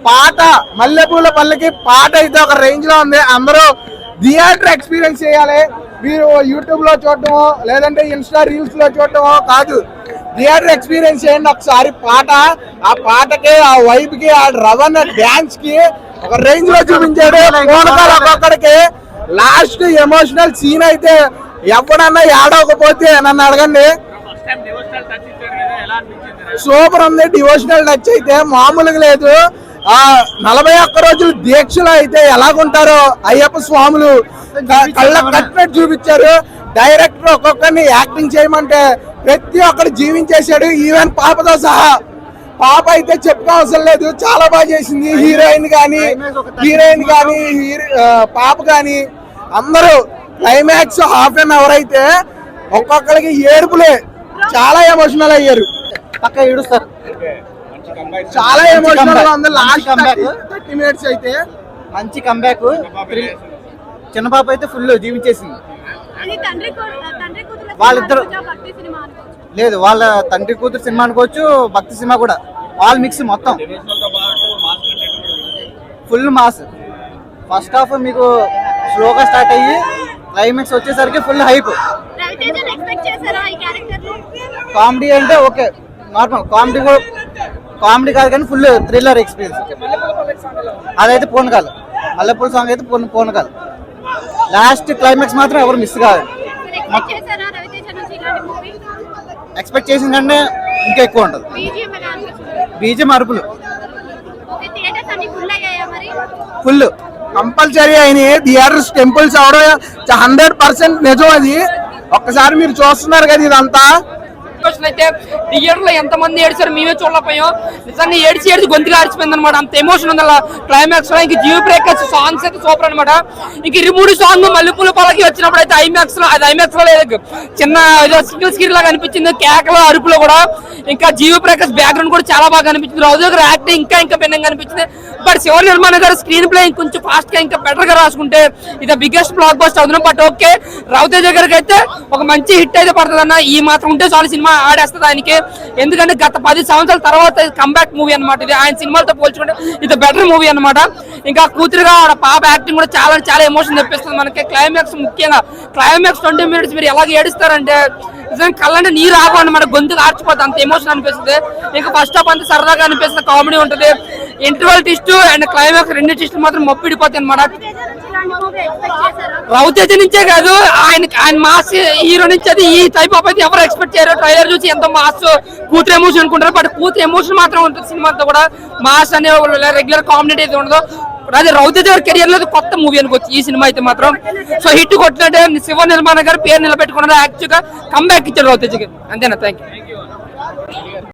పాట మల్లెపూల పల్లకి పాట అయితే ఒక రేంజ్ లో ఉంది. అందరూ థియేటర్ ఎక్స్పీరియన్స్ చేయాలి. మీరు యూట్యూబ్ లో చూడటమో లేదంటే ఇన్స్టా రీల్స్ లో చూడటమో కాదు, థియేటర్ ఎక్స్పీరియన్స్ చేయండి ఒకసారి. పాట, ఆ పాటకి, ఆ వైబ్ కి, ఆ రవణ డాన్స్ కి ఒక రేంజ్ లో చూపించాడు. ఒక్కొక్కడికి లాస్ట్ ఎమోషనల్ సీన్ అయితే ఎవడన్నా ఏడవకపోతే నన్ను అడగండి. సూపర్ ఉంది. డివోషనల్ టచ్ అయితే మామూలుగా లేదు. 41 రోజులు దీక్షలో అయితే ఎలాగుంటారో అయ్యప్ప స్వాములు కళ్ళ కట్టినట్టు చూపించారు. డైరెక్టర్ ఒక్కొక్కరిని యాక్టింగ్ చేయమంటే ప్రతి ఒక్కరు జీవించేశాడు, ఈవెన్ పాపతో సహా. పాప అయితే చెప్పుకో అవసరం లేదు, చాలా బాగా చేసింది. హీరోయిన్ కానీ పాప కానీ అందరూ క్లైమాక్స్ హాఫ్ అన్ అవర్ అయితే ఒక్కొక్కరికి ఏడుపులే, చాలా ఎమోషనల్ అయ్యారు. పక్క ఏడుస్తారు, చాలా ఎమోషనల్ గా ఉంది. లాస్ట్ 30 minutes అయితే మంచి కంబ్యాక్. చిన్న పాప అయితే ఫుల్ జీవించేసింది. వాళ్ళిద్దరు లేదు, వాళ్ళ తండ్రి కూతురు సినిమా అనుకోవచ్చు, భక్తి సినిమా కూడా, ఆల్ మిక్స్ మొత్తం ఫుల్ మాస్. ఫస్ట్ హాఫ్ మీకు స్లోగా స్టార్ట్ అయ్యి క్లైమాక్స్ వచ్చేసరికి ఫుల్ హైప్. కామెడీ అంటే ఓకే, నార్మల్ కామెడీ కాదు కానీ ఫుల్ థ్రిల్లర్ ఎక్స్పీరియన్స్. అదైతే పూనకాలు, మల్లెపూల సాంగ్ అయితే పూనకాలు. లాస్ట్ క్లైమాక్స్ మాత్రం ఎవరు మిస్ కాదు. ఎక్స్పెక్ట్ చేసిన కంటే ఇంకా ఎక్కువ ఉంటుంది. బీజిఎం అరుపులు ఫుల్ కంపల్సరీ అయినాయి. థియేటర్స్ టెంపుల్స్ అవడం 100% నిజం. అది ఒక్కసారి మీరు చూస్తున్నారు కదా ఇదంతా. అయితే థియేటర్ లో ఎంత మంది ఏడ్చారు, మేమే చూడలేకపోయాం. నిజంగా ఏడ్చి గొంతుగా ఆడిచిపోయింది అనమాట. అంత ఎమోషన్ ఉంది అలా క్లైమాక్స్ లో. ఇంక జీవ బ్రేకర్స్ సాంగ్స్ అయితే సూపర్ అనమాట. ఇంక 23 సాంగ్ మల్లెపూల పలకి వచ్చినప్పుడు అయితే ఐమాక్స్ లో లేదు, చిన్న సింగిల్ స్క్రీన్ లాగా అనిపించింది. కేకల అరుపులో కూడా ఇంకా జీవ బ్రేకర్స్ బ్యాక్గ్రౌండ్ కూడా చాలా బాగా అనిపించింది. రౌద్ర గారు యాక్టింగ్ ఇంకా భిన్నంగా అనిపించింది. బట్ శివ నిర్మాణ గారు స్క్రీన్ ప్లే కొంచెం ఫాస్ట్ గా ఇంకా బెటర్ గా రాసుకుంటే ఇది బిగ్గెస్ట్ బ్లాక్ బస్టర్ అవుతున్నాం. బట్ ఓకే, రౌద్ర గారికి అయితే ఒక మంచి హిట్ అయితే పడుతుంది అన్న. ఈ మాత్రం ఉంటే చాలు సినిమా ఆడేస్తుంది ఆయనకి. ఎందుకంటే గత 10 సంవత్సరాల తర్వాత కంబ్యాక్ మూవీ అనమాట ఇది. ఆయన సినిమాలతో పోల్చుకుంటే ఇది బెటర్ మూవీ అనమాట. ఇంకా కూతురుగా పాప యాక్టింగ్ కూడా చాలా చాలా ఎమోషన్ తెప్పిస్తుంది మనకి. క్లైమాక్స్ ముఖ్యంగా క్లైమాక్స్ 20 minutes మీరు ఎలాగ ఏడుస్తారంటే నిజంగా కళ్ళంటే నీరు ఆగు అనమాట, గొంతుకు ఆర్చిపోతుంది, అంత ఎమోషన్ అనిపిస్తుంది. ఇంకా ఫస్ట్ హాఫ్ అంతా సరదాగా అనిపిస్తుంది, కామెడీ ఉంటుంది. ఇంటర్వల్ ట్విస్ట్ అండ్ క్లైమాక్స్ 2 ట్విస్టులు మాత్రం మొప్పిడిపోతాయి అనమాట. రవితేజ నుంచే కాదు, ఆయన మాస్ హీరో నుంచి అది ఈ టైప్ ఆఫ్ అయితే ఎవరు ఎక్స్పెక్ట్ చేయరు. ట్రైలర్ చూసి ఎంతో మాస్ కూతురు ఎమోషన్ అనుకుంటారు, బట్ కూతురు ఎమోషన్ మాత్రం ఉంటుంది సినిమా అంతా కూడా. మాస్ అనే రెగ్యులర్ కామెడీ అయితే ఉండదు. అదే రవితేజ గారి కెరియర్ లో కొత్త మూవీ అనుకోవచ్చు ఈ సినిమా అయితే మాత్రం. సో హిట్ కొట్టినట్టే శివ నిర్మాణ గారు పేరు నిలబెట్టుకున్నారు. యాక్చువల్ గా కంబ్యాక్ ఇచ్చారు రవితేజకి. అంతేనా? Thank you.